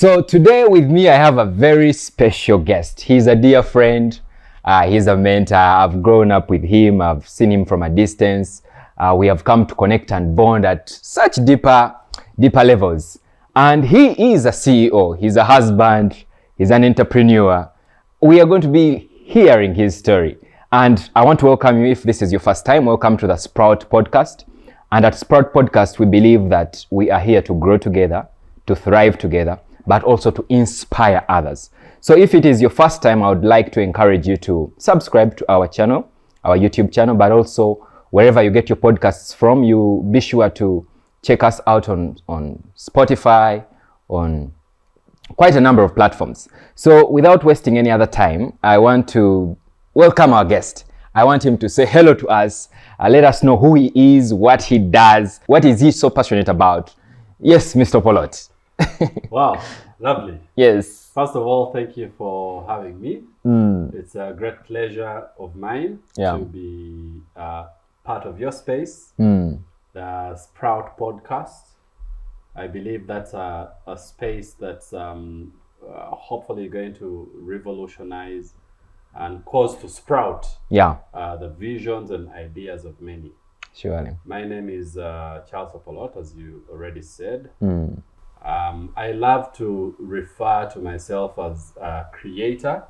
So today with me, I have a very special guest. He's a dear friend. He's a mentor. I've grown up with him. I've seen him from a distance. We have come to connect and bond at such deeper levels. And he is a CEO. He's a husband. He's an entrepreneur. We are going to be hearing his story. And I want to welcome you. If this is your first time, welcome to the Sprout Podcast. And at Sprout Podcast, we believe that we are here to grow together, to thrive together, but also to inspire others. So if it is your first time, I would like to encourage you to subscribe to our channel, our YouTube channel, but also wherever you get your podcasts from, you be sure to check us out on Spotify, on quite a number of platforms. So without wasting any other time, I want to welcome our guest. I want him to say hello to us, let us know who he is, what he does, what is he so passionate about. Yes, Mr. Opolot. Wow, lovely. Yes. First of all, thank you for having me. It's a great pleasure of mine to be part of your space, the Sprout Podcast. I believe that's a space that's hopefully going to revolutionize and cause to sprout the visions and ideas of many. Surely. My name is Charles Opolot, as you already said. I love to refer to myself as a creator,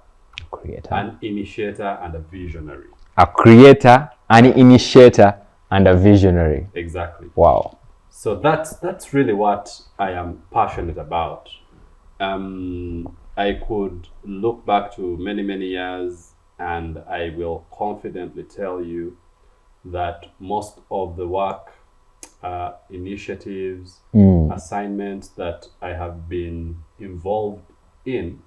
an initiator, and a visionary. A creator, an initiator, and a visionary. Exactly. Wow. So that's really what I am passionate about. I could look back to many years, and I will confidently tell you that most of the work, initiatives, assignments that I have been involved in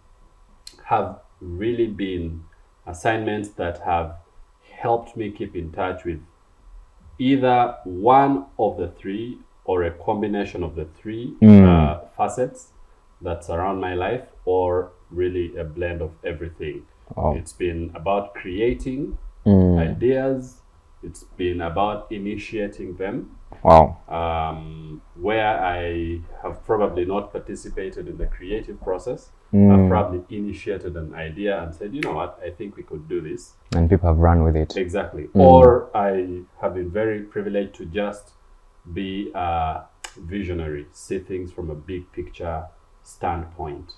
have really been assignments that have helped me keep in touch with either one of the three or a combination of the three facets that surround my life, or really a blend of everything. It's been about creating ideas. It's been about initiating them. Where I have probably not participated in the creative process, I've probably initiated an idea and said, you know what, I think we could do this. And people have run with it. Exactly. Or I have been very privileged to just be a visionary, see things from a big picture standpoint.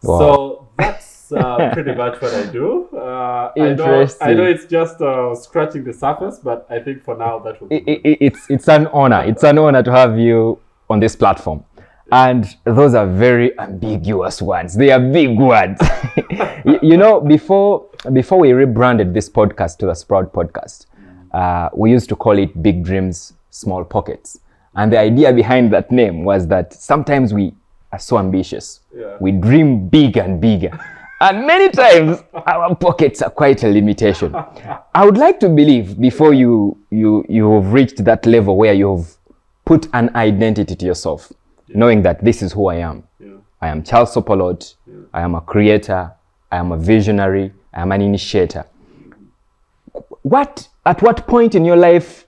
So that's pretty much what I do. Interesting. I know it's just scratching the surface, but I think for now that will be it's an honor. It's an honor to have you on this platform. And those are very ambiguous words. They are big words. You know, before we rebranded this podcast to the Sprout Podcast, we used to call it Big Dreams, Small Pockets. And the idea behind that name was that sometimes we are so ambitious. We dream big and bigger. And many times our pockets are quite a limitation. I would like to believe before you've reached that level where you've put an identity to yourself, knowing that this is who I am. I am Charles Opolot. I am a creator. I am a visionary. I am an initiator. At what point in your life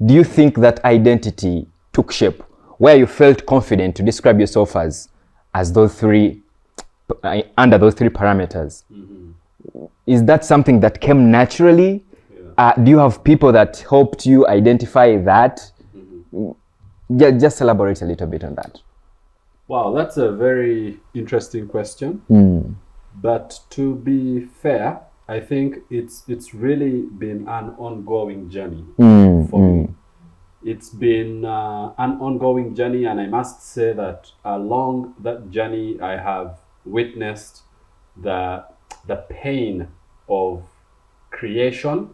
do you think that identity took shape, where you felt confident to describe yourself as those three, under those three parameters? Is that something that came naturally? Do you have people that helped you identify that? Just elaborate a little bit on that. Wow, that's a very interesting question. But to be fair, I think it's really been an ongoing journey for me. It's been an ongoing journey, and I must say that along that journey, I have witnessed the pain of creation,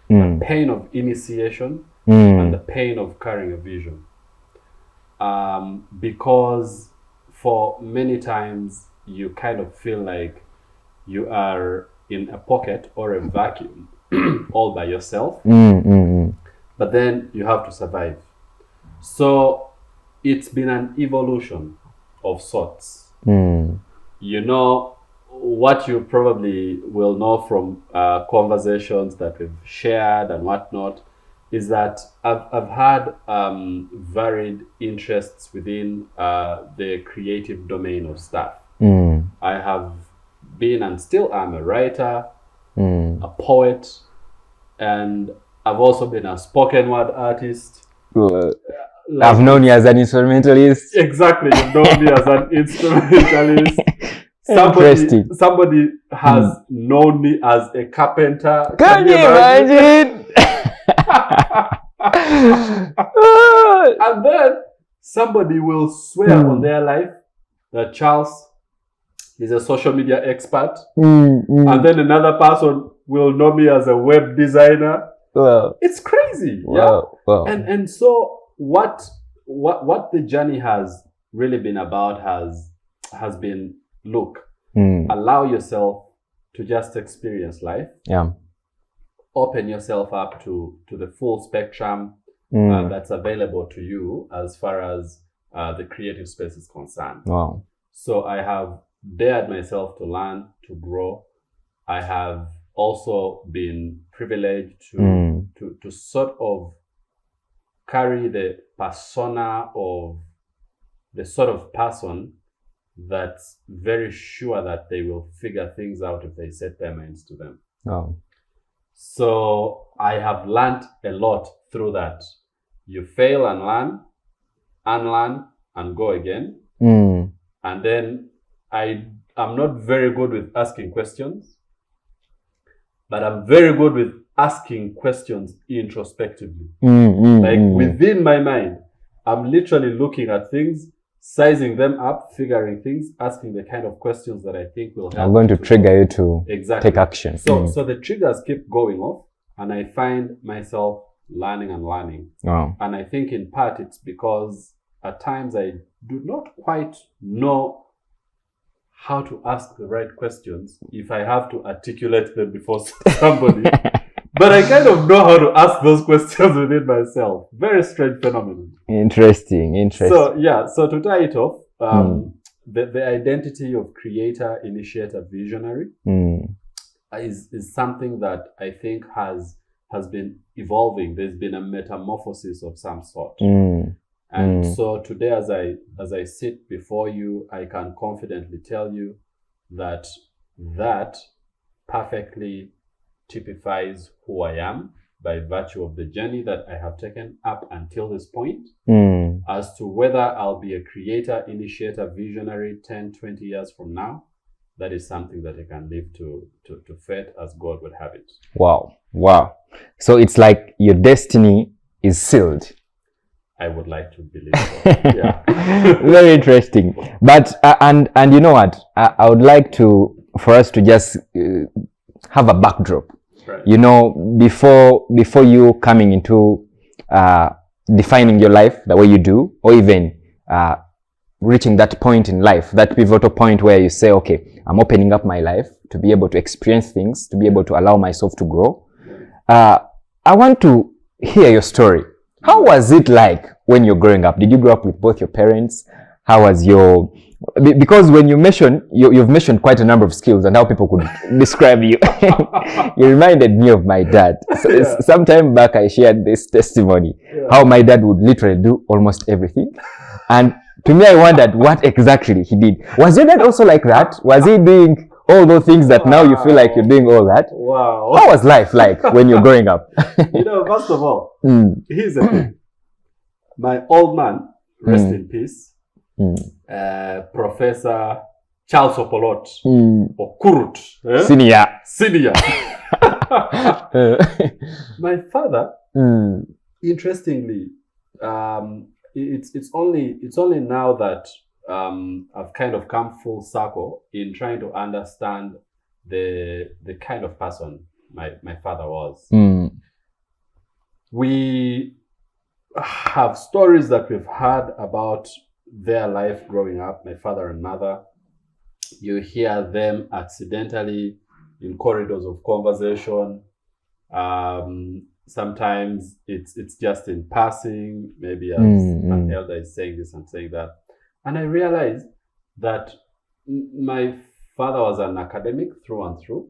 the pain of initiation, and the pain of carrying a vision. Because for many times you kind of feel like you are in a pocket or a vacuum all by yourself. But then you have to survive. So it's been an evolution of sorts. You know, what you probably will know from conversations that we've shared and whatnot, is that I've had varied interests within the creative domain of stuff. I have been and still am a writer, a poet, and I've also been a spoken word artist. I've known you as an instrumentalist. Exactly, you've known me as an instrumentalist. Somebody has known me as a carpenter. Can you imagine? And then somebody will swear on their life that Charles is a social media expert. And then another person will know me as a web designer. Wow. It's crazy. Wow. Yeah. Wow. And so what the journey has really been about has been, look, allow yourself to just experience life. Yeah. Open yourself up to the full spectrum that's available to you as far as the creative space is concerned. Wow. So I have dared myself to learn, to grow. I have also been privileged to sort of carry the persona of the sort of person that's very sure that they will figure things out if they set their minds to them. Wow. So I have learned a lot through that. You fail and learn, unlearn and go again. And then I'm not very good with asking questions, but I'm very good with asking questions introspectively. Within my mind, I'm literally looking at things, sizing them up, figuring things, asking the kind of questions that I think will help. I'm going to trigger you to exactly take action. So the triggers keep going off, and I find myself learning and learning. Wow. And I think in part it's because at times I do not quite know how to ask the right questions if I have to articulate them before somebody. But I kind of know how to ask those questions within myself. Very strange phenomenon. Interesting. So yeah, so to tie it off, the identity of creator, initiator, visionary is something that I think has been evolving. There's been a metamorphosis of some sort. And so today, as I sit before you, I can confidently tell you that perfectly typifies who I am by virtue of the journey that I have taken up until this point. As to whether I'll be a creator, initiator, visionary 10, 20 years from now, that is something that I can leave to fate as God would have it. Wow. So it's like your destiny is sealed. I would like to believe so. Yeah. Very interesting. But and you know what? I would like for us to just have a backdrop. Right. You know, before you coming into defining your life the way you do, or even reaching that point in life, that pivotal point where you say, okay, I'm opening up my life to be able to experience things, to be able to allow myself to grow. I want to hear your story. How was it like when you're growing up? Did you grow up with both your parents? How was your... Because when you mention, you've mentioned quite a number of skills and how people could describe you. You reminded me of my dad. So some time back, I shared this testimony, how my dad would literally do almost everything. And to me, I wondered what exactly he did. Was your dad also like that? Was he doing all those things that now you feel like you're doing all that? Wow. How was life like when you're growing up? You know, first of all, here's the thing. My old man, rest in peace, Professor Charles Opolot, or Kurut. Senior. My father, interestingly, it's only now that I've kind of come full circle in trying to understand the kind of person my father was. We have stories that we've heard about their life growing up, my father and mother. You hear them accidentally in corridors of conversation. Sometimes it's just in passing, maybe as an elder is saying this and saying that. And I realized that my father was an academic through and through.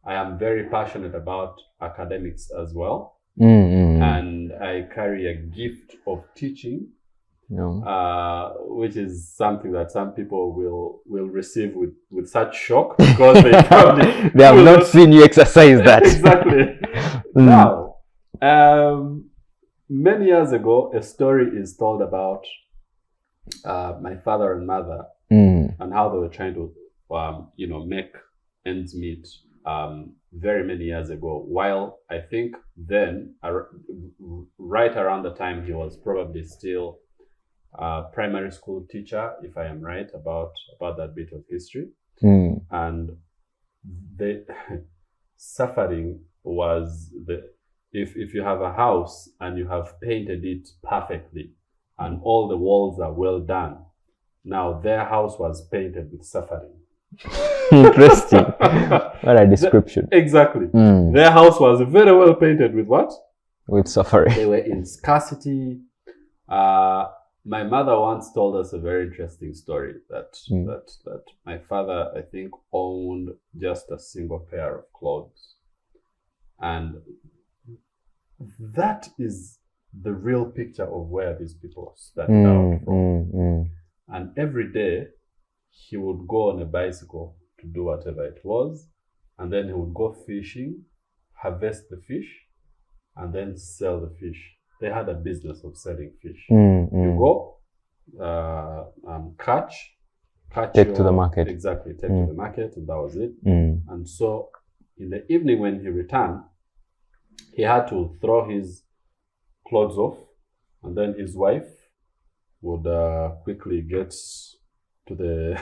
I am very passionate about academics as well. and I carry a gift of teaching, which is something that some people will receive with such shock because they probably they have not seen you exercise that. Exactly. Now, many years ago, a story is told about my father and mother and how they were trying to, make ends meet very many years ago. While I think then, right around the time he was probably still a primary school teacher, if I am right about that bit of history. And the suffering was if you have a house and you have painted it perfectly and all the walls are well done, now their house was painted with suffering. Interesting. What a description. Exactly. Their house was very well painted with what? With suffering. They were in scarcity. My mother once told us a very interesting story that my father, I think, owned just a single pair of clothes. And that is the real picture of where these people started out from. And every day he would go on a bicycle to do whatever it was, and then he would go fishing, harvest the fish, and then sell the fish. They had a business of selling fish. You go, catch, take to the market. Exactly, take to the market, and that was it. And so in the evening when he returned, he had to throw his clothes off, and then his wife would quickly get to the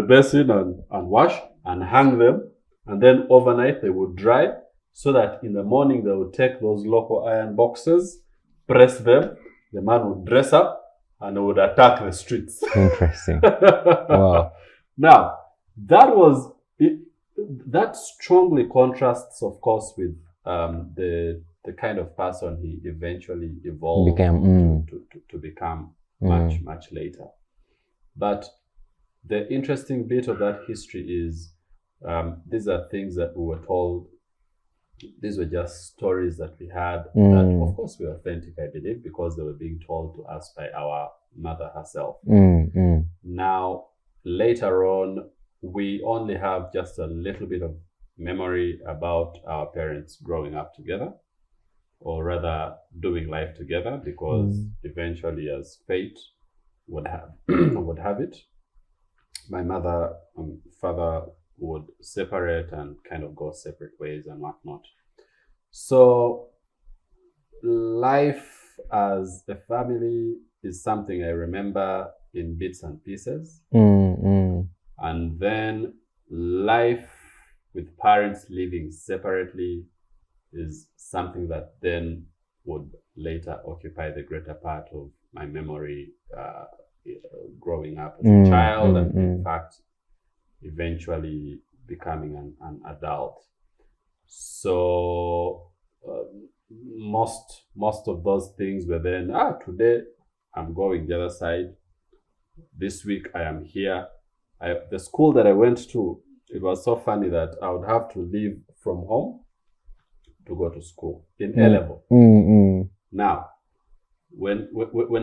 basin and wash and hang them, and then overnight they would dry, so that in the morning they would take those local iron boxes, press them, the man would dress up and would attack the streets. Interesting. Wow. Now, that strongly contrasts, of course, with the kind of person he eventually evolved to become much later. But the interesting bit of that history is these are things that we were told. These were just stories that we had that, of course, were authentic, I believe, because they were being told to us by our mother herself. Now, later on, we only have just a little bit of memory about our parents growing up together, or rather doing life together, because eventually, as fate would have it, my mother and father would separate and kind of go separate ways and whatnot. So life as a family is something I remember in bits and pieces. And then life with parents living separately is something that then would later occupy the greater part of my memory growing up as a child and in fact eventually becoming an adult. So most of those things were then, today I'm going the other side. This week I am here. The school that I went to, it was so funny that I would have to leave from home to go to school in A level. Now, when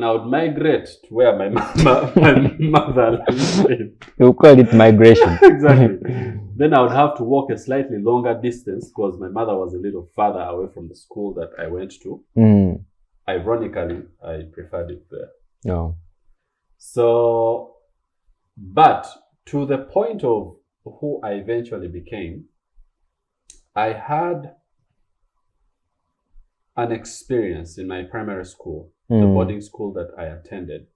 I would migrate to where my mother lived, you call it migration. Exactly. Then I would have to walk a slightly longer distance because my mother was a little farther away from the school that I went to. Ironically, I preferred it there. No. So, but to the point of who I eventually became, I had an experience in my primary school, the boarding school that I attended,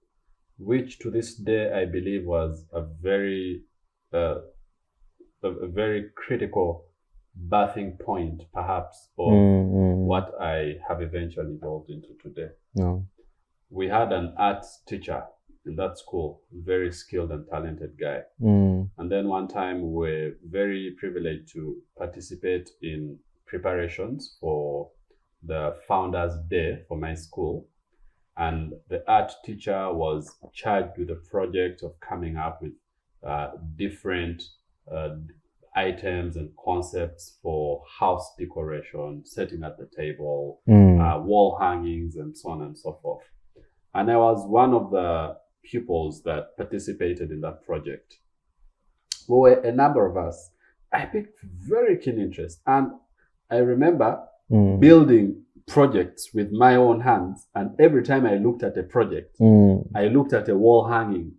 which to this day I believe was a very critical birthing point, perhaps, of what I have eventually evolved into today. No. We had an arts teacher in that school, very skilled and talented guy. And then one time we were very privileged to participate in preparations for the Founders Day for my school. And the art teacher was charged with the project of coming up with different items and concepts for house decoration, setting at the table, Mm. wall hangings, and so on and so forth. And I was one of the pupils that participated in that project. We were a number of us. I picked very keen interest. And I remember building projects with my own hands. And every time I looked at a project, I looked at a wall hanging.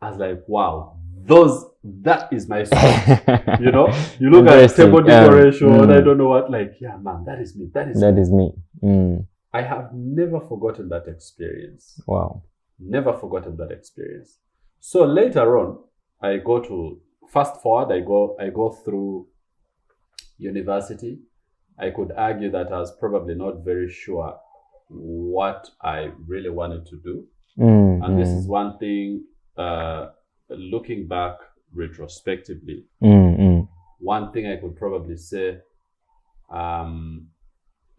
I was like, wow, that is my stuff. You know, you look at table decoration, I don't know what, like, yeah, man, that is me. That is me. I have never forgotten that experience. Wow. Never forgotten that experience. So later on, I go through university. I could argue that I was probably not very sure what I really wanted to do. And this is one thing, looking back retrospectively, one thing I could probably say,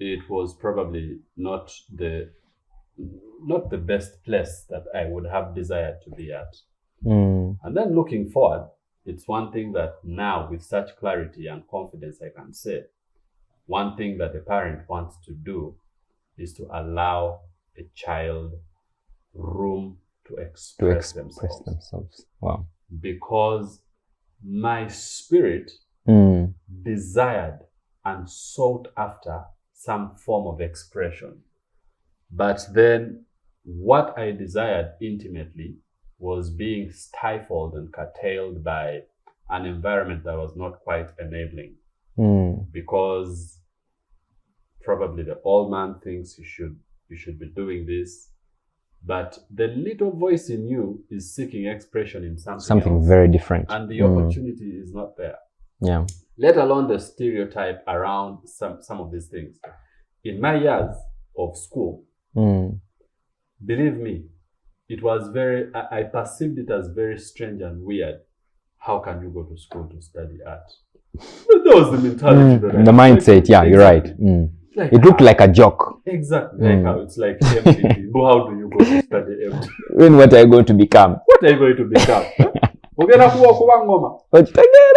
it was probably not the best place that I would have desired to be at. And then looking forward, it's one thing that now with such clarity and confidence I can say, one thing that a parent wants to do is to allow a child room to express themselves. Wow. Because my spirit desired and sought after some form of expression. But then what I desired intimately was being stifled and curtailed by an environment that was not quite enabling. Because probably the old man thinks you should be doing this, but the little voice in you is seeking expression in something else, very different, and the opportunity is not there. Yeah. Let alone the stereotype around some of these things. In my years of school, believe me, it was I perceived it as very strange and weird. How can you go to school to study art? That was the mentality. The mindset, yeah, exactly. You're right. Like, it looked like a joke. Exactly. Like how it's like MTT. How do you go to study MTT? When what are you going to become? What are you going to become? Ogenda kuba ngoma.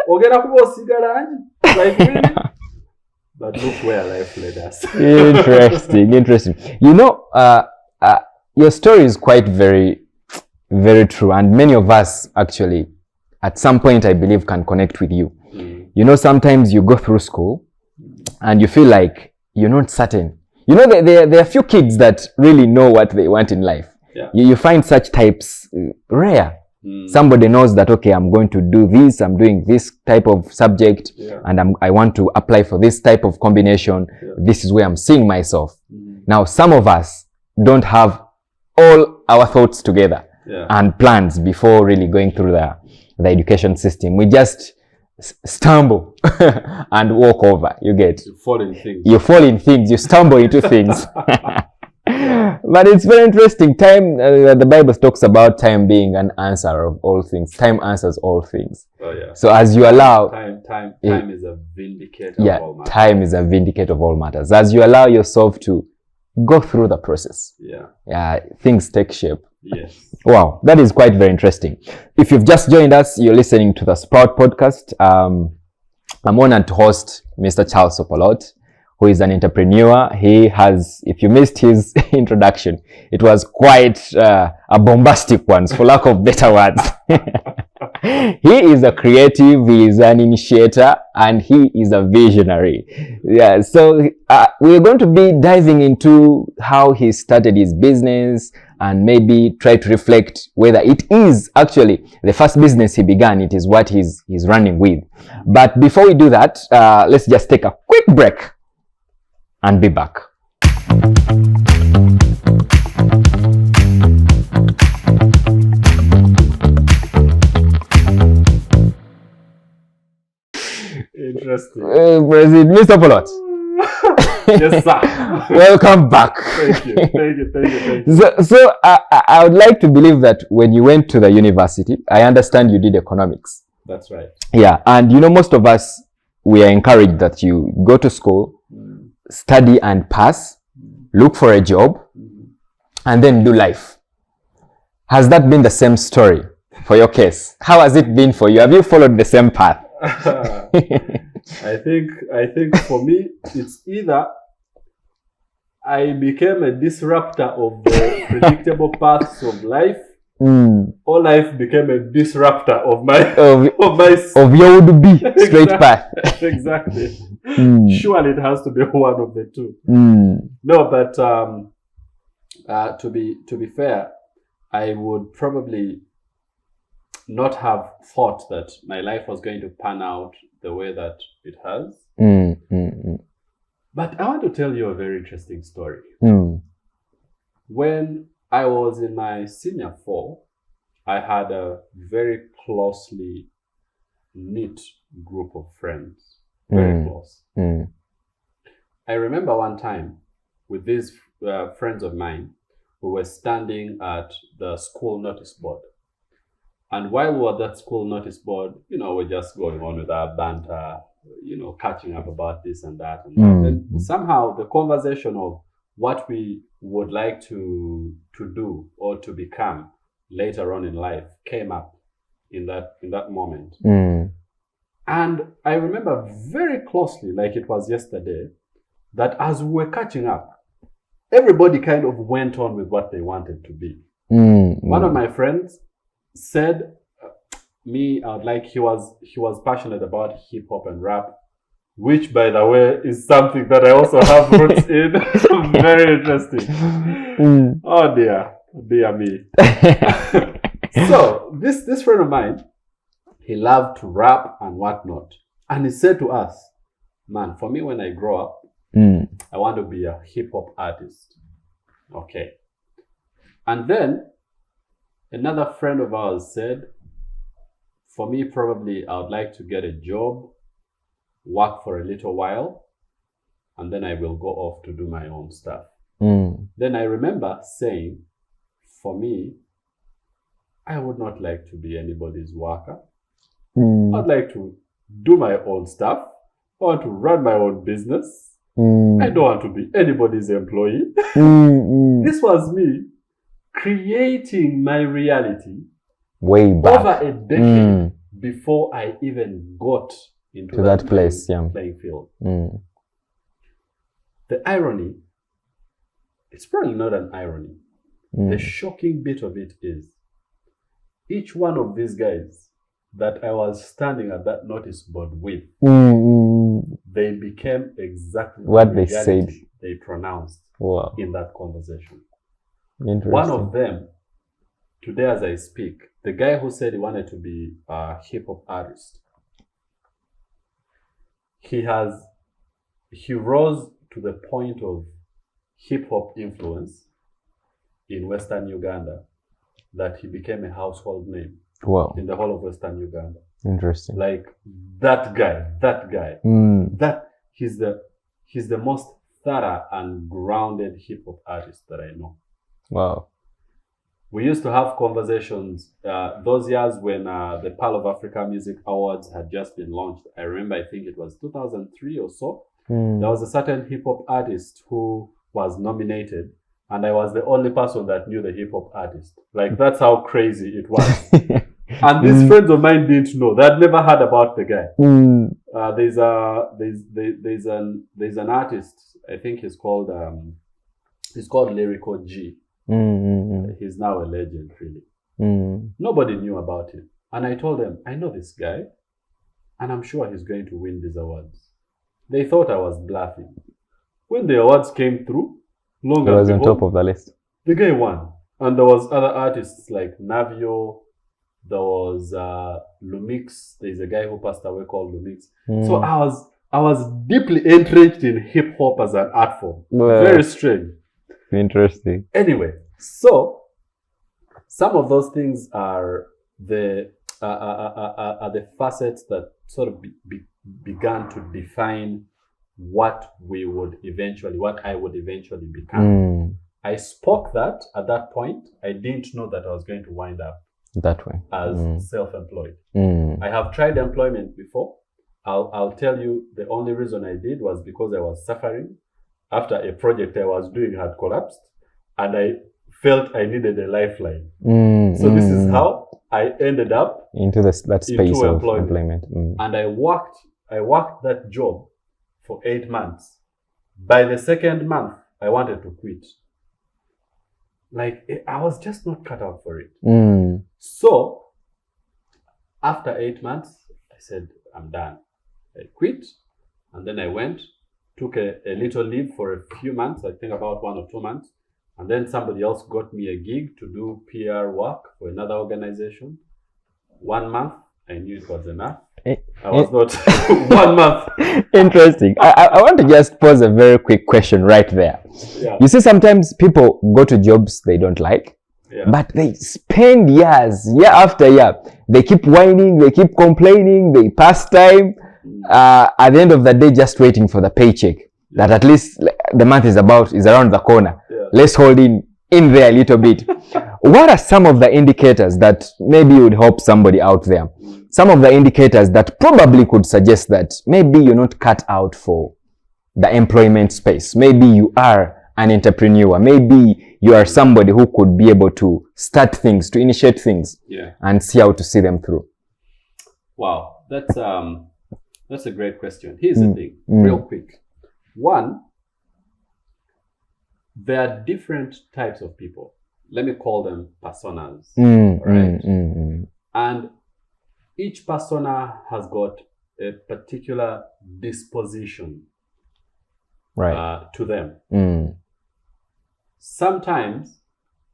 Ogenda kuba osigaranji. Like really? But look where life led us. Interesting. You know, your story is quite very, very true. And many of us actually, at some point, I believe, can connect with you. You know, sometimes you go through school and you feel like you're not certain. You know, there are a few kids that really know what they want in life. Yeah. You find such types rare. Somebody knows that, okay, I'm going to do this, I'm doing this type of subject, and I want to apply for this type of combination. This is where I'm seeing myself. Now, some of us don't have all our thoughts together and plans before really going through the education system. We just stumble and walk over. You fall in things. You stumble into things. But it's very interesting. Time, the Bible talks about time being an answer of all things. Time answers all things. Oh, yeah. So as you allow time is a vindicator of all matters. Time is a vindicator of all matters. As you allow yourself to go through the process, things take shape. Yes. Wow, that is quite very interesting. If you've just joined us, you're listening to the Sprout podcast. I'm honored to host Mr. Charles Opolot, who is an entrepreneur. He has, if you missed his introduction, it was quite a bombastic one, for lack of better words. He is a creative, he is an initiator, and he is a visionary. Yeah, so we're going to be diving into how he started his business and maybe try to reflect whether it is actually the first business he began, it is what he's running with. But before we do that, let's just take a quick break and be back. Interesting. President Mr. Opolot. Yes, sir. Welcome back. Thank you. So I would like to believe that when you went to the university, I understand you did economics. That's right. Yeah, and you know, most of us, we are encouraged that you go to school, study and pass, look for a job, and then do life. Has that been the same story for your case? How has it been for you? Have you followed the same path? I think for me, it's either I became a disruptor of the predictable paths of life, or life became a disruptor of my of your would be straight path. Exactly. Surely it has to be one of the two. No, but to be fair, I would probably not have thought that my life was going to pan out the way that it has. But I want to tell you a very interesting story. When I was in my senior 4, I had a very closely knit group of friends, very close. I remember one time with these friends of mine, we were standing at the school notice board. And while we were at that school notice board, we're just going on with our banter, catching up about this and that. And somehow the conversation of what we would like to do or to become later on in life came up in that moment. And I remember very closely, like it was yesterday, that as we were catching up, everybody kind of went on with what they wanted to be. One of my friends said, he was passionate about hip hop and rap, which, by the way, is something that I also have roots in. Very interesting. Oh dear me. So this friend of mine, he loved to rap and whatnot, and he said to us, "Man, for me, when I grow up, I want to be a hip hop artist." Okay. And then another friend of ours said, "For me, probably I would like to get a job, work for a little while, and then I will go off to do my own stuff." Then I remember saying, "For me, I would not like to be anybody's worker. I'd like to do my own stuff. I want to run my own business. I don't want to be anybody's employee." This was me creating my reality way back over a decade before I even got into that place, playing field. The irony, it's probably not an irony. The shocking bit of it is, each one of these guys that I was standing at that notice board with, they became exactly what they said, they pronounced in that conversation. Interesting. One of them, today as I speak, the guy who said he wanted to be a hip hop artist, he rose to the point of hip hop influence in Western Uganda that he became a household name in the whole of Western Uganda. Interesting. Like that guy, that he's the most thorough and grounded hip hop artist that I know. Wow. We used to have conversations those years when the Pearl of Africa Music Awards had just been launched. I remember, I think it was 2003 or so. There was a certain hip hop artist who was nominated, and I was the only person that knew the hip hop artist. Like, that's how crazy it was. And these friends of mine didn't know. They'd never heard about the guy. There's an artist. I think he's called Lyrical G. He's now a legend, really. Nobody knew about him, and I told them, I know this guy, and I'm sure he's going to win these awards. They thought I was bluffing. When the awards came through, he was on top of the list. The guy won, and there was other artists like Navio. There was Lumix. There's a guy who passed away called Lumix. So I was deeply entrenched in hip hop as an art form. Very strange. Interesting. Anyway, so some of those things are the facets that sort of began to define what I would eventually become. I spoke that at that point. I didn't know that I was going to wind up that way as self-employed. I have tried employment before. I'll tell you, the only reason I did was because I was suffering after a project I was doing had collapsed, and I felt I needed a lifeline. So this is how I ended up into that space into of employment. employment. And I worked that job for 8 months. By the second month, I wanted to quit. Like, I was just not cut out for it. So after 8 months, I said, I'm done. I quit. And then I went, took a little leave for a few months, I think about 1 or 2 months. And then somebody else got me a gig to do PR work for another organization. 1 month, I knew it was enough. I was not 1 month. Interesting. I want to just pose a very quick question right there. Yeah. You see, sometimes people go to jobs they don't like, but they spend years, year after year. They keep whining, they keep complaining, they pass time. At the end of the day, just waiting for the paycheck. That at least the month is around the corner. Let's hold in there a little bit. What are some of the indicators that maybe would help somebody out there? Some of the indicators that probably could suggest that maybe you're not cut out for the employment space. Maybe you are an entrepreneur. Maybe you are somebody who could be able to start things, to initiate things, and see how to see them through. Wow, that's a great question. Here's the thing, real quick. One, there are different types of people. Let me call them personas, right? And each persona has got a particular disposition to them. Sometimes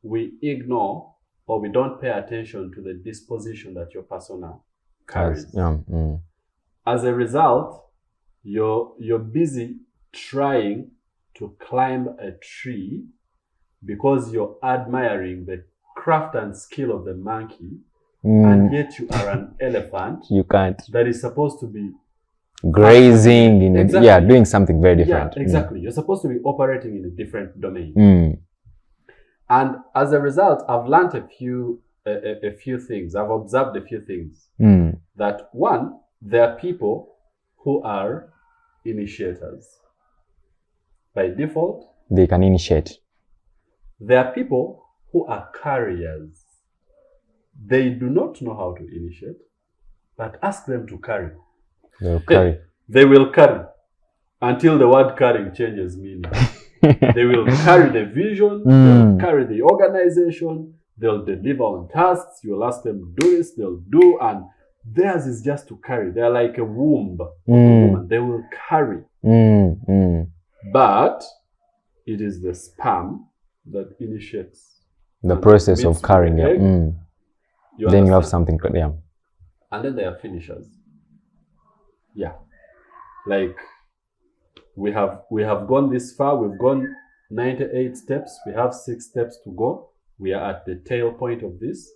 we ignore or we don't pay attention to the disposition that your persona carries. As a result, you're busy trying to climb a tree because you're admiring the craft and skill of the monkey, and yet you are an elephant. You can't. That is supposed to be grazing doing something very different. Yeah, exactly. You're supposed to be operating in a different domain. And as a result, I've learned a few things. I've observed a few things. That one, there are people who are initiators. By default, they can initiate. There are people who are carriers. They do not know how to initiate, but ask them to carry. They'll carry. They will carry until the word carrying changes meaning. They will carry the vision, they'll carry the organization, they'll deliver on tasks, you'll ask them to do this, they'll do, and theirs is just to carry. They're like a womb of a woman. They will carry. But it is the sperm that initiates the process of carrying. Then you have something. And then there are finishers. Like we have gone this far. We've gone 98 steps. We have 6 steps to go. We are at the tail point of this.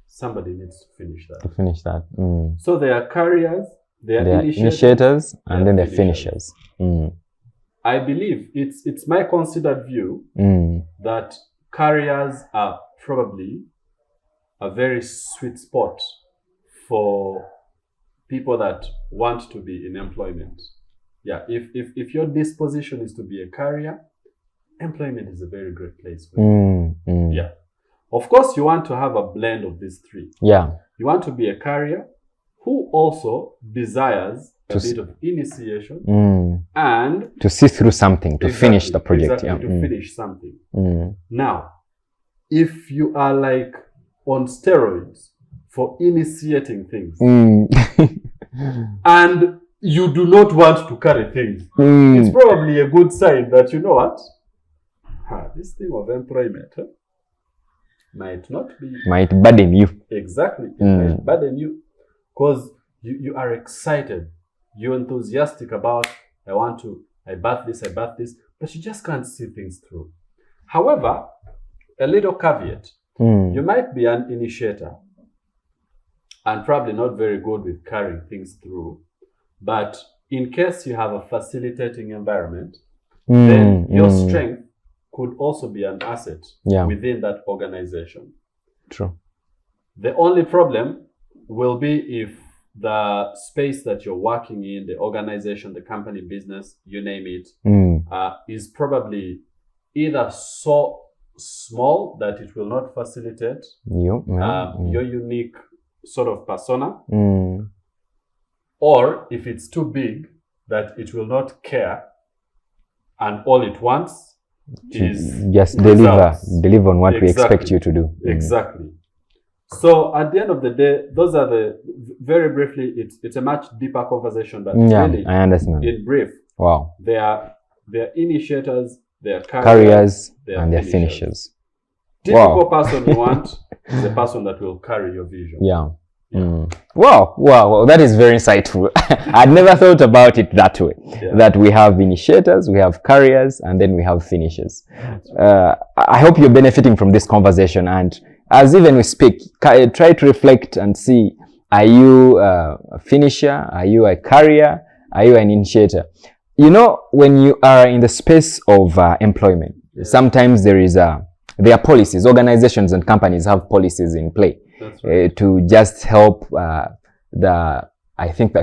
Somebody needs to finish that. So there are carriers, there are initiators, and then there are finishers. I believe it's my considered view that carriers are probably a very sweet spot for people that want to be in employment. If your disposition is to be a carrier, employment is a very great place for you. Of course, you want to have a blend of these three. You want to be a carrier who also desires a bit of initiation and to see through something, to finish the project. To finish something. Now, if you are like on steroids for initiating things and you do not want to carry things, it's probably a good sign that, you know what, this thing of employment might burden you. Exactly. It might burden you because you are excited, you're enthusiastic about, I bath this, but you just can't see things through. However, a little caveat, you might be an initiator and probably not very good with carrying things through, but in case you have a facilitating environment, then your strength could also be an asset within that organization. True. The only problem will be if the space that you're working in, the organization, the company, business, you name it, is probably either so small that it will not facilitate You. your unique sort of persona, Mm. or if it's too big that it will not care and all it wants is Just results. deliver on what we expect Exactly. you to do. Exactly. So at the end of the day, those are very briefly, it's a much deeper conversation, but Yeah, really, I understand. in brief, Wow. they are initiators, they are Carriers they are and their finishers. finishers. Typical Wow. person you want is a person that will carry your vision. Yeah. Wow, that is very insightful. I'd never thought about it that way. Yeah. That we have initiators, we have carriers, and then we have finishers. I hope you're benefiting from this conversation, and as even we speak, try to reflect and see, are you a finisher? Are you a carrier? Are you an initiator? You know, when you are in the space of employment, sometimes there are policies. Organizations and companies have policies in play. That's right. To just help the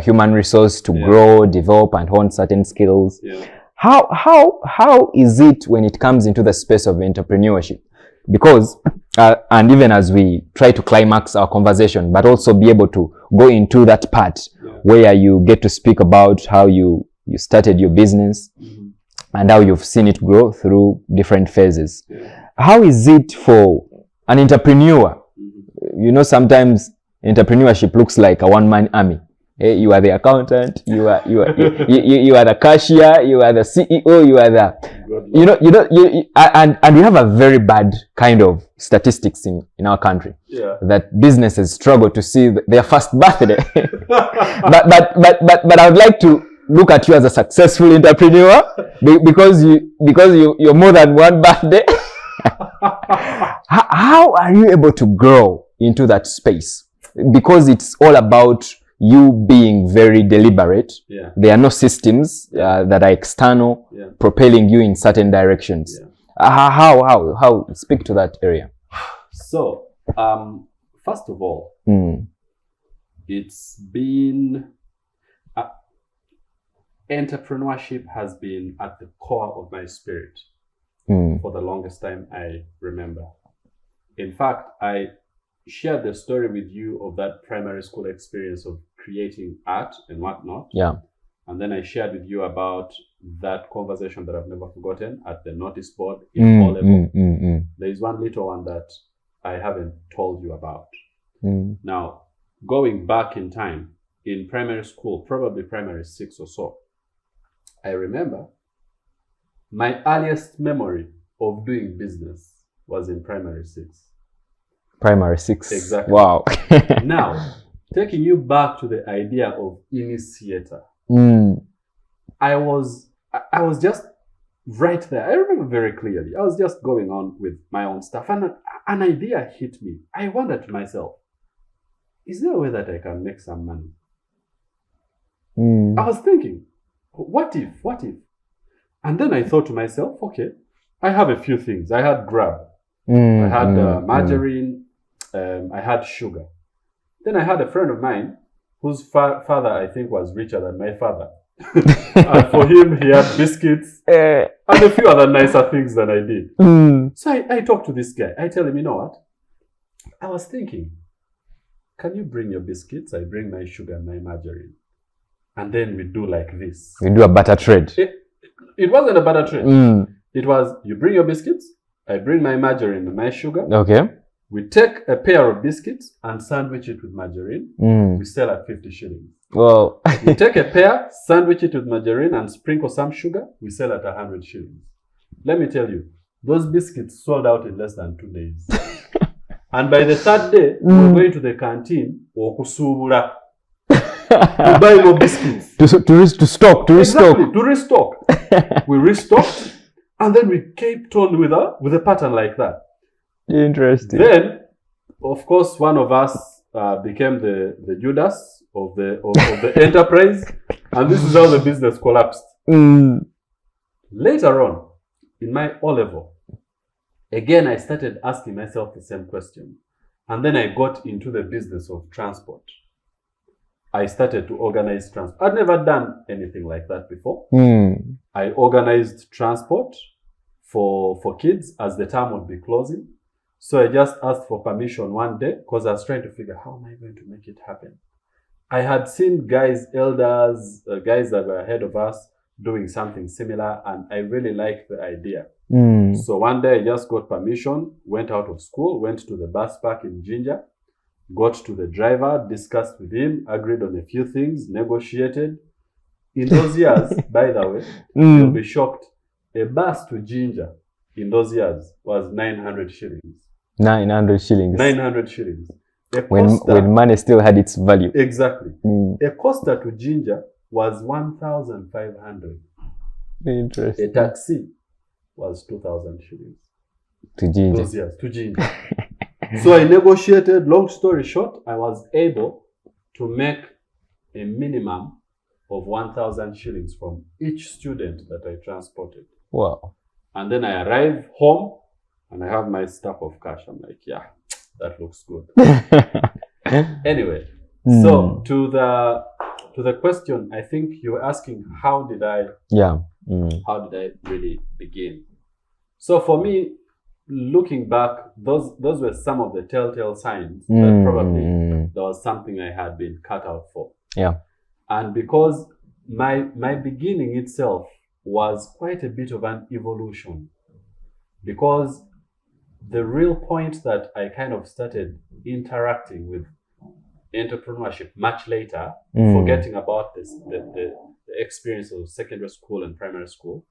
human resource to grow, develop, and hone certain skills. Yeah. How is it when it comes into the space of entrepreneurship? Because and even as we try to climax our conversation, but also be able to go into that part where you get to speak about how you started your business and how you've seen it grow through different phases. Yeah. How is it for an entrepreneur? You know, sometimes entrepreneurship looks like a one-man army. You are the accountant, you are the cashier, you are the CEO, you are the and we have a very bad kind of statistics in our country that businesses struggle to see their first birthday. but I would like to look at you as a successful entrepreneur because you're more than one birthday. How are you able to grow into that space? Because it's all about you being very deliberate. Yeah. There are no systems that are external propelling you in certain directions. How speak to that area? So first of all, it's been entrepreneurship has been at the core of my spirit for the longest time I remember. In fact, I shared the story with you of that primary school experience of creating art and whatnot. Yeah. And then I shared with you about that conversation that I've never forgotten at the notice board in O level. There is one little one that I haven't told you about. Now, going back in time, in primary school, probably primary 6 or so, I remember my earliest memory of doing business was in primary 6. Primary 6. Exactly. Wow. Now, taking you back to the idea of initiator, I was just right there. I remember very clearly. I was just going on with my own stuff, and an idea hit me. I wondered to myself, is there a way that I can make some money? I was thinking, what if? And then I thought to myself, okay, I have a few things. I had Grab. I had margarine. I had sugar. Then I had a friend of mine whose father, I think, was richer than my father. And for him, he had biscuits and a few other nicer things than I did. So I talked to this guy. I tell him, you know what? I was thinking, can you bring your biscuits? I bring my sugar and my margarine. And then we do like this. We do a butter trade. It wasn't a butter trade. It was, you bring your biscuits, I bring my margarine and my sugar. Okay. We take a pair of biscuits and sandwich it with margarine. We sell at 50 shillings. Well, We take a pair, sandwich it with margarine and sprinkle some sugar. We sell at 100 shillings. Let me tell you, those biscuits sold out in less than 2 days. And by the third day, we were going to the canteen or kusubura to buy more biscuits. to stock. Exactly, to restock. We restocked, and then we kept on with a pattern like that. Interesting. Then, of course, one of us became the Judas of the enterprise, and this is how the business collapsed. Later on, in my O level, again I started asking myself the same question, and then I got into the business of transport. I started to organize transport. I'd never done anything like that before. I organized transport for kids as the term would be closing. So I just asked for permission one day because I was trying to figure how am I going to make it happen. I had seen guys, elders, guys that were ahead of us doing something similar, and I really liked the idea. So one day I just got permission, went out of school, went to the bus park in Ginger, got to the driver, discussed with him, agreed on a few things, negotiated. In those years, by the way, you'll be shocked, a bus to Ginger in those years was 900 shillings. 900 shillings. 900 shillings. When money still had its value. Exactly. A Costa to Ginger was 1,500. Interesting. A taxi was 2,000 shillings. To Ginger. Those years, to Ginger. So I negotiated, long story short, I was able to make a minimum of 1,000 shillings from each student that I transported. Wow. And then I arrive home and I have my stack of cash. I'm like, yeah, that looks good. Anyway, so to the question, I think you were asking, how did I really begin? So for me, looking back, those were some of the telltale signs that probably there was something I had been cut out for. Yeah. And because my beginning itself was quite a bit of an evolution, because the real point that I kind of started interacting with entrepreneurship much later, forgetting about the experience of secondary school and primary school,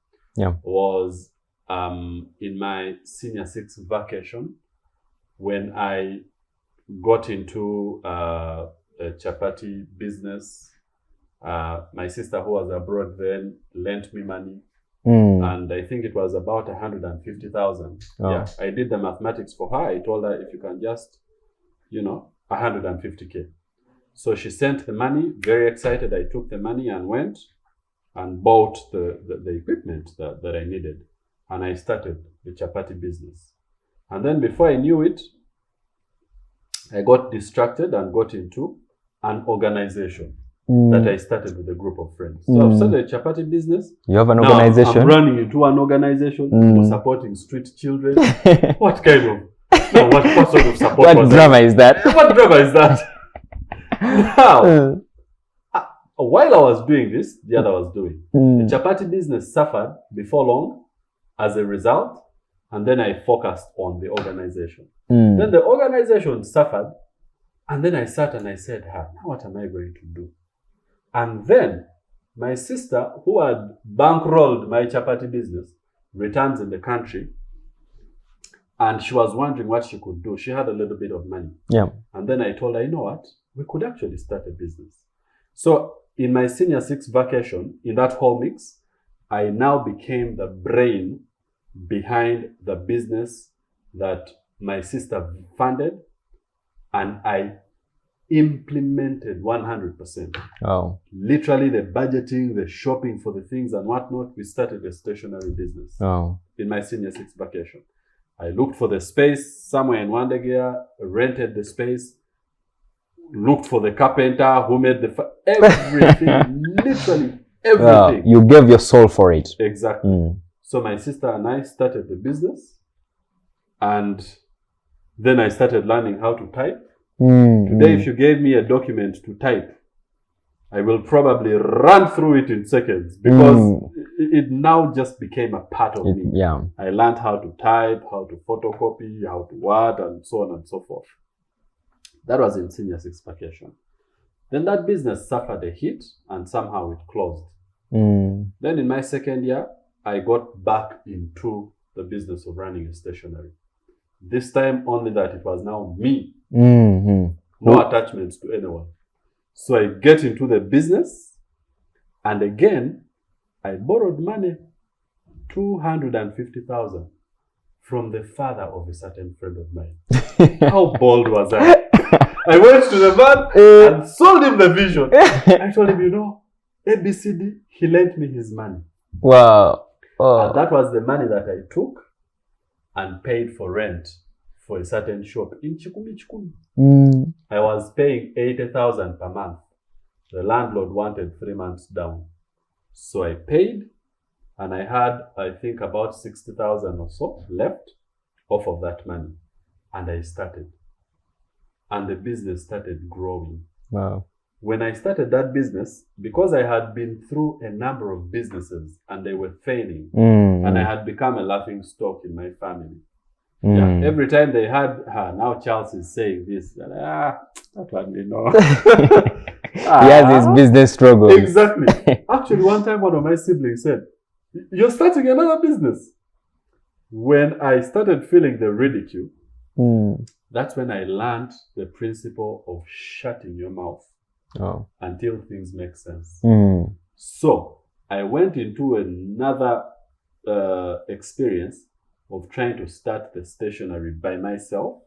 was in my senior 6 vacation, when I got into a chapati business. My sister, who was abroad then, lent me money. And I think it was about 150,000. Yeah, I did the mathematics for her. I told her, if you can just, 150K. So she sent the money, very excited. I took the money and went and bought the equipment that I needed. And I started the chapati business. And then before I knew it, I got distracted and got into an organization that I started with a group of friends. So I've started a chapati business. You have an now organization? I'm running into an organization for supporting street children. What kind of, no, what sort of support what drama is that? What drama is that? Now, while I was doing this, the other was doing. The chapati business suffered before long as a result, and then I focused on the organization. Then the organization suffered, and then I sat and I said, now what am I going to do? And then my sister, who had bankrolled my chapati business, returns in the country, and she was wondering what she could do. She had a little bit of money. Yeah. And then I told her, you know what? We could actually start a business. So in my senior 6 vacation, in that whole mix, I now became the brain behind the business that my sister funded, and I implemented 100%. Oh. Literally the budgeting, the shopping for the things and whatnot. We started a stationery business in my senior 6 vacation. I looked for the space somewhere in Wandegear, rented the space, looked for the carpenter who made everything, literally everything. You gave your soul for it. Exactly. So my sister and I started the business, and then I started learning how to type. Today, if you gave me a document to type, I will probably run through it in seconds, because it now just became a part of me. Yeah. I learned how to type, how to photocopy, how to word, and so on and so forth. That was in senior 6 vacation. Then that business suffered a hit, and somehow it closed. Then in my second year, I got back into the business of running a stationery. This time only that it was now me. No attachments to anyone. So I get into the business, and again, I borrowed money, 250,000, from the father of a certain friend of mine. How bold was I? I went to the man and sold him the vision. I told him, ABCD, he lent me his money. Wow. And that was the money that I took and paid for rent for a certain shop in Chikumi. I was paying 80,000 per month. The landlord wanted 3 months down. So I paid, And I had, I think, about 60,000 or so left off of that money. And I started. And the business started growing. Wow. When I started that business, because I had been through a number of businesses and they were failing, and I had become a laughing stock in my family. Yeah, every time they had, now Charles is saying this, that one, you know. He has his business struggle. Exactly. Actually, one time one of my siblings said, "You're starting another business." When I started feeling the ridicule, that's when I learned the principle of shutting your mouth until things make sense. So I went into another experience of trying to start the stationery by myself,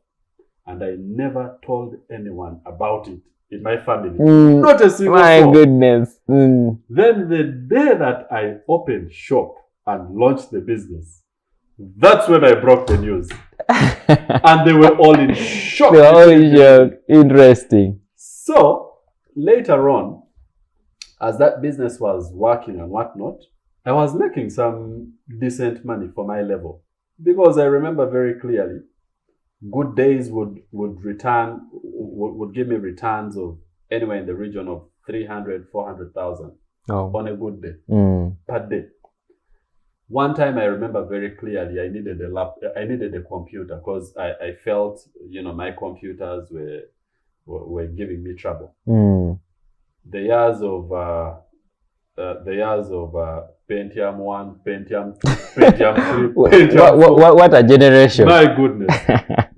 and I never told anyone about it in my family. Not a single My soul. goodness. Then the day that I opened shop and launched the business, that's when I broke the news. And they were all in shock. They were all in shock. Interesting. So later on, as that business was working and whatnot, I was making some decent money for my level. Because I remember very clearly, good days would give me returns of anywhere in the region of 300, 400,000 on a good day per day. One time I remember very clearly, I needed a computer because I felt, you know, my computers were giving me trouble. The years of Pentium 1, Pentium 2, Pentium 3, Pentium 4. What a generation. My goodness.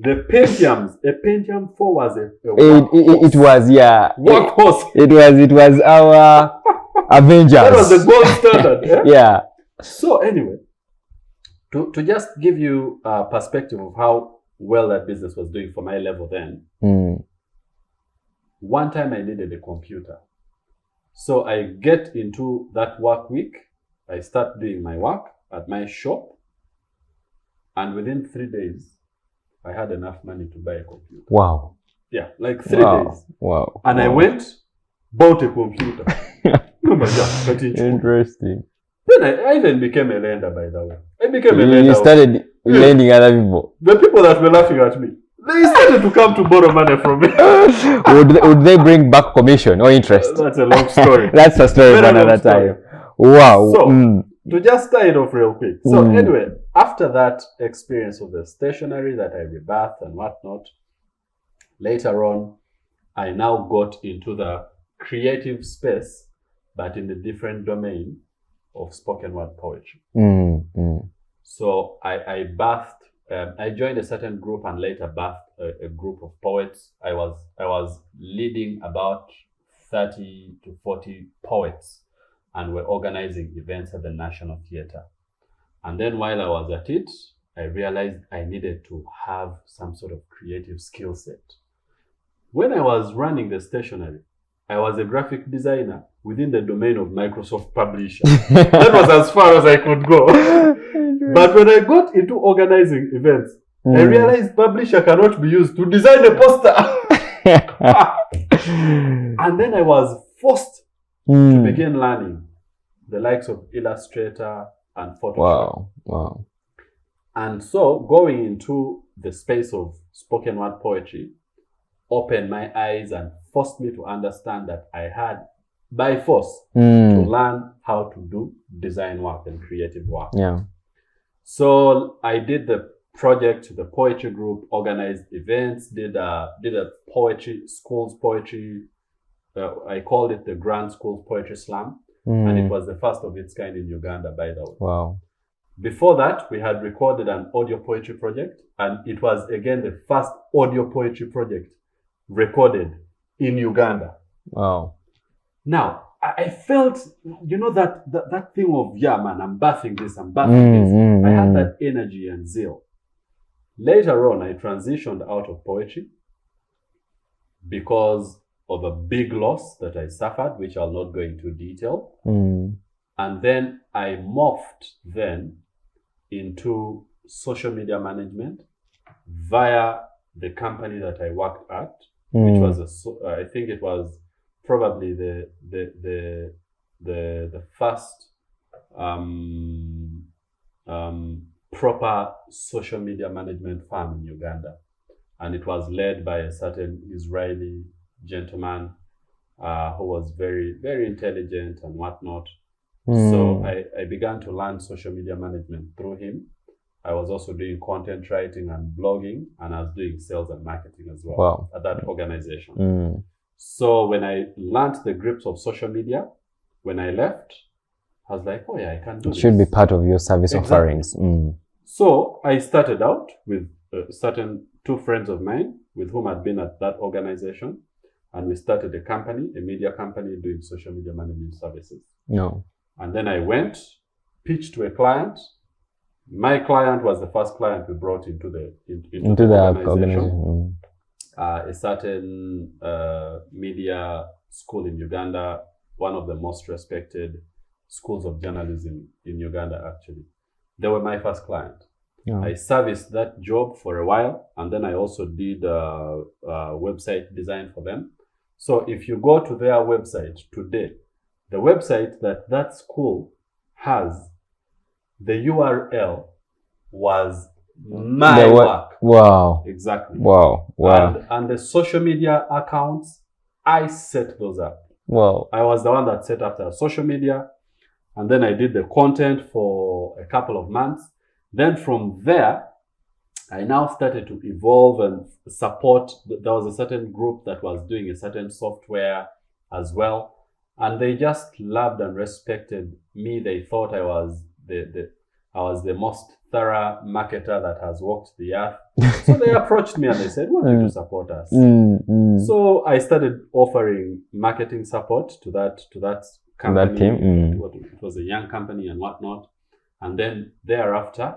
The Pentiums, a Pentium 4 was a it was, yeah. Workhorse. It was our Avengers. That was the gold standard. Yeah. So anyway, to just give you a perspective of how well that business was doing for my level then, one time I needed a computer. So I get into that work week, I start doing my work at my shop, and within 3 days, I had enough money to buy a computer. Wow. Yeah, like 3 days. Wow. And I went, bought a computer. Interesting. Then I even became a lender, by the way. I became a lender. You started lending other people. The people that were laughing at me, they started to come to borrow money from me. would they bring back commission or interest? That's a long story. That's a story for another time. Wow. So, to just tie it off real quick. So anyway, after that experience of the stationery that I rebirthed and whatnot, later on, I now got into the creative space, but in the different domain of spoken word poetry. So I birthed, I joined a certain group and later birthed a group of poets. I was leading about 30 to 40 poets, and we're organizing events at the National Theatre. And then while I was at it, I realized I needed to have some sort of creative skill set. When I was running the stationery, I was a graphic designer within the domain of Microsoft Publisher. That was as far as I could go. But when I got into organizing events, I realized Publisher cannot be used to design a poster. And then I was forced to begin learning the likes of Illustrator and Photoshop. Wow. And so going into the space of spoken word poetry opened my eyes and forced me to understand that I had, by force, to learn how to do design work and creative work. Yeah. So I did the project, the poetry group, organized events, did a poetry, schools poetry, I called it the Grand Schools Poetry Slam, and it was the first of its kind in Uganda, by the way. Wow. Before that, we had recorded an audio poetry project, and it was again the first audio poetry project recorded in Uganda. Wow. Now, I felt, you know, that thing of, yeah, man, I'm birthing this, I'm birthing this. I had that energy and zeal. Later on, I transitioned out of poetry because of a big loss that I suffered, which I'll not go into detail. And then I morphed then into social media management via the company that I worked at, which was I think it was probably the first proper social media management firm in Uganda. And it was led by a certain Israeli gentleman who was very, very intelligent and whatnot. So I began to learn social media management through him. I was also doing content writing and blogging, and I was doing sales and marketing as well at that organization. So when I learned the grips of social media, when I left, I was like, oh yeah, I can do this. It should be part of your service offerings. So I started out with certain two friends of mine with whom I'd been at that organization, and we started a company, a media company doing social media management services. And then I went, pitched to a client. My client was the first client we brought into the organization. A certain media school in Uganda, one of the most respected schools of journalism in Uganda, actually. They were my first client. I serviced that job for a while, and then I also did website design for them. So if you go to their website today, the website that school has, the URL was my work. Wow. Exactly. Wow. And the social media accounts, I set those up. Wow. I was the one that set up the social media, and then I did the content for a couple of months. Then from there, I now started to evolve and support. There was a certain group that was doing a certain software as well. And they just loved and respected me. They thought I was the most thorough marketer that has walked the earth. So they approached me and they said, "We want you to support us." So I started offering marketing support to that company. That team. It was a young company and whatnot. And then thereafter,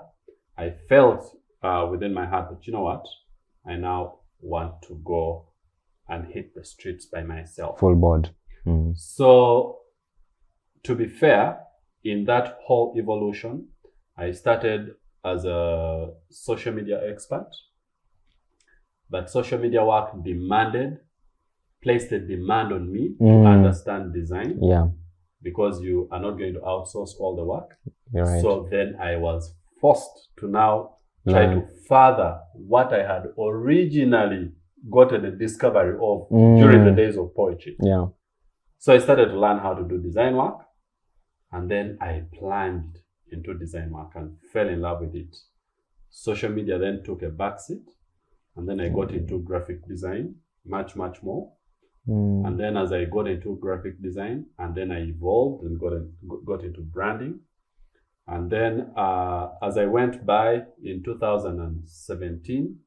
I felt within my heart that, you know what, I now want to go and hit the streets by myself. Full board. So, to be fair, in that whole evolution, I started as a social media expert, but social media work placed a demand on me to understand design. Because you are not going to outsource all the work. You're right. So then I was forced to now try to further what I had originally gotten a discovery of during the days of poetry. So I started to learn how to do design work, and then I plunged into design work and fell in love with it. Social media then took a backseat, and then I got into graphic design much more. And then as I got into graphic design, and then I evolved and got into branding. And then as I went by in 2017,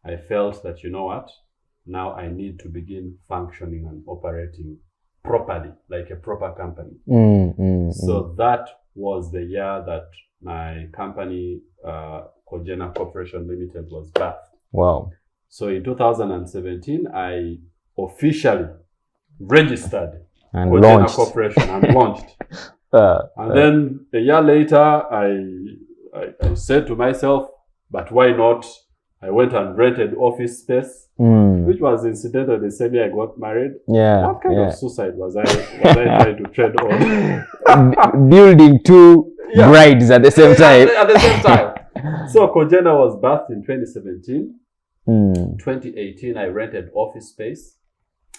I felt that, you know what, now I need to begin functioning and operating properly, like a proper company. So that was the year that my company, Kojena Corporation Limited, was birthed. Wow. So in 2017, I officially registered and Kojena launched. Corporation and launched. And then a year later, I said to myself, but why not? I went and rented office space, which was incidentally the same year I got married. What kind of suicide was I trying to tread on? Building two brides at the same time. At the same time. So Kojena was birthed in 2017. 2018, I rented office space,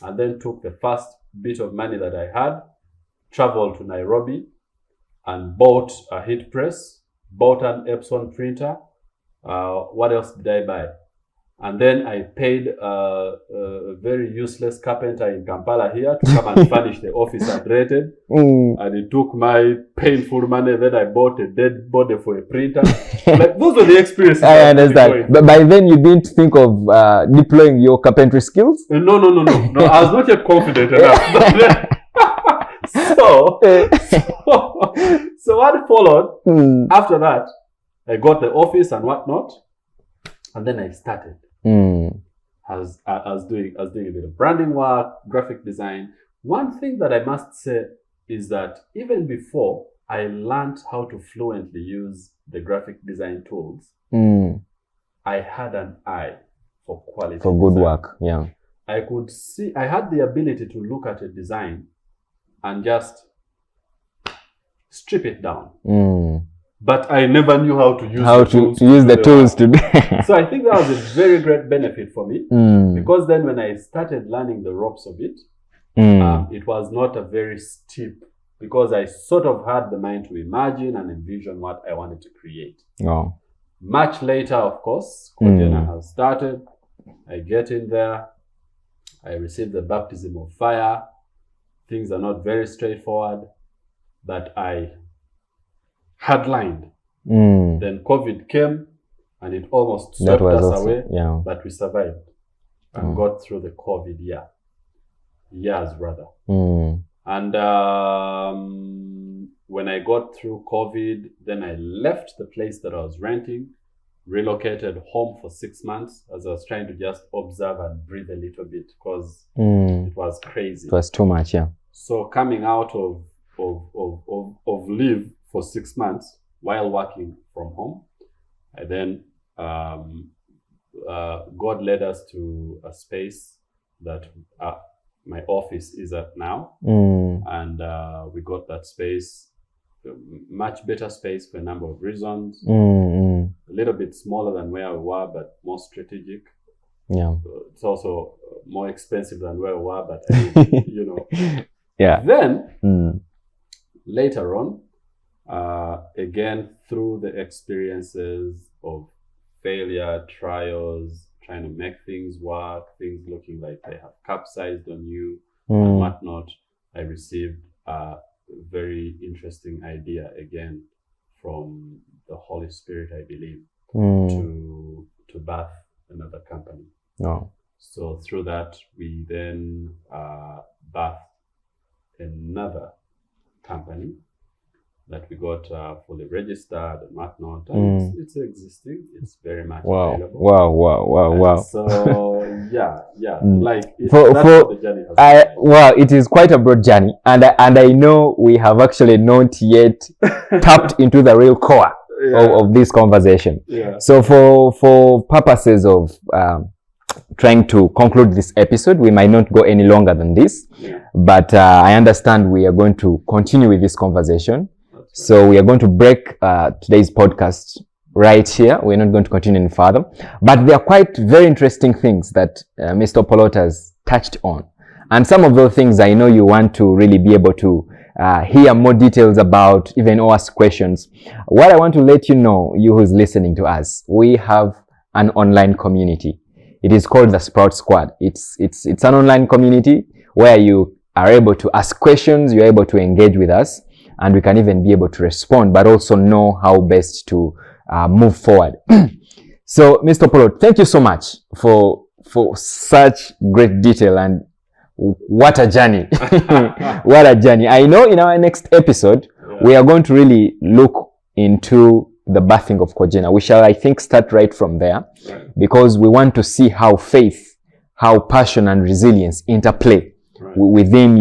and then took the first bit of money that I had, traveled to Nairobi, and bought a heat press, bought an Epson printer. What else did I buy? And then I paid a very useless carpenter in Kampala here to come and furnish the office I'd rented. And he took my painful money. Then I bought a dead body for a printer. Like, those were the experiences. I understand. But by then you didn't think of deploying your carpentry skills? No. I was not yet confident enough. So what followed after that, I got the office and whatnot, and then I started. I was doing a bit of branding work, graphic design. One thing that I must say is that even before I learned how to fluently use the graphic design tools, I had an eye for quality. For good work, yeah. I could see, I had the ability to look at a design and just strip it down. But I never knew how to use the tools to do. So I think that was a very great benefit for me, because then when I started learning the ropes of it, it was not a very steep, because I sort of had the mind to imagine and envision what I wanted to create. Oh. Much later, of course, Kojena has started. I get in there. I receive the baptism of fire. Things are not very straightforward, but I had lined. Then COVID came and it almost swept us away, but we survived and got through the COVID years rather. And when I got through COVID, then I left the place that I was renting, relocated home for 6 months as I was trying to just observe and breathe a little bit, because it was crazy. It was too much, yeah. So coming out of leave for 6 months while working from home, I then God led us to a space that my office is at now, and we got that space, much better space for a number of reasons. A little bit smaller than where we were, but more strategic. Yeah, it's also more expensive than where we were, but you know. Yeah. Then later on, again through the experiences of failure, trials, trying to make things work, things looking like they have capsized on you and whatnot, I received a very interesting idea again from the Holy Spirit, I believe, to birth another company. So through that, we then birthed another company that we got fully registered and whatnot, and it's existing. It's very much available. Wow. So yeah, like that's for what the journey has been. Well, it is quite a broad journey, and I know we have actually not yet tapped into the real core of this conversation. Yeah. So for purposes of trying to conclude this episode, we might not go any longer than this, but I understand we are going to continue with this conversation. So we are going to break today's podcast right here. We're not going to continue any further, but there are quite very interesting things that Mr. Opolot has touched on. And some of those things I know you want to really be able to hear more details about, even ask questions. What I want to let you know, you who's listening to us, we have an online community. It is called the Sprout Squad. It's an online community where you are able to ask questions, you're able to engage with us, and we can even be able to respond, but also know how best to move forward. So, Mr. Opolot, thank you so much for such great detail, and what a journey. What a journey. I know in our next episode, we are going to really look into the birthing of Kojena. We shall, I think, start right from there, because we want to see how faith, how passion and resilience interplay within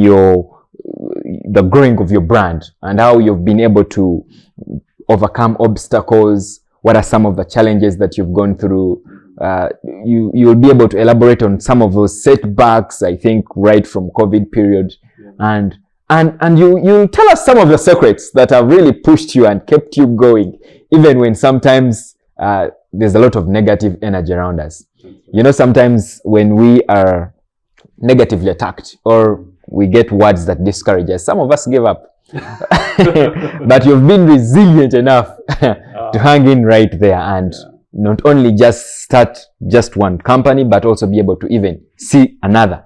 the growing of your brand, and how you've been able to overcome obstacles. What are some of the challenges that you've gone through? You'll be able to elaborate on some of those setbacks, I think, right from COVID period. And you'll tell us some of the secrets that have really pushed you and kept you going, even when sometimes there's a lot of negative energy around us. You know, sometimes when we are negatively attacked or we get words that discourage us, some of us give up. But you've been resilient enough to hang in right there and not only just start just one company, but also be able to even see another.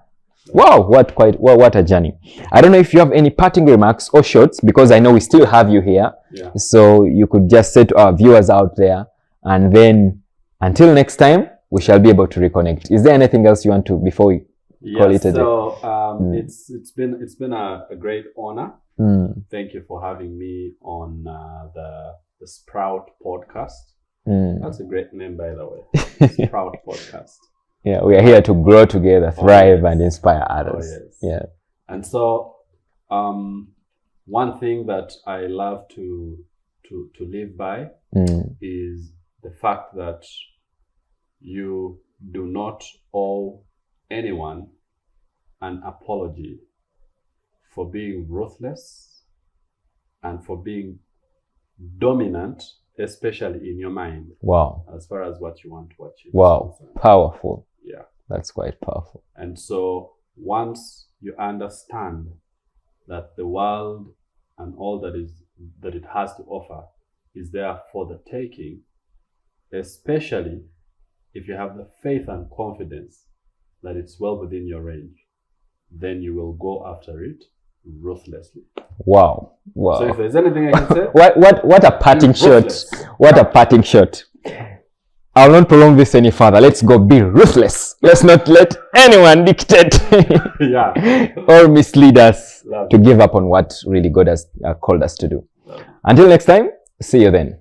Wow, what a journey. I don't know if you have any parting remarks or shorts, because I know we still have you here. So you could just say to our viewers out there, and then until next time, we shall be able to reconnect. Is there anything else you want to, before we call it a day? So it's been a great honor. Thank you for having me on the Sprout podcast. That's a great name, by the way. Sprout podcast. Yeah, we are here to grow together, thrive, and inspire others. And so, one thing that I love to live by is the fact that you do not owe anyone an apology for being ruthless and for being dominant, especially in your mind. Wow. As far as what you want to achieve. Wow. Powerful. Yeah. That's quite powerful. And so once you understand that the world and all that it has to offer is there for the taking, especially if you have the faith and confidence that it's well within your range, then you will go after it ruthlessly. Wow. Wow. So if there's anything I can say, what a parting shot. What a parting shot. I'll not prolong this any further. Let's go be ruthless. Let's not let anyone dictate or mislead us to give up on what really God has called us to do. Until next time, see you then.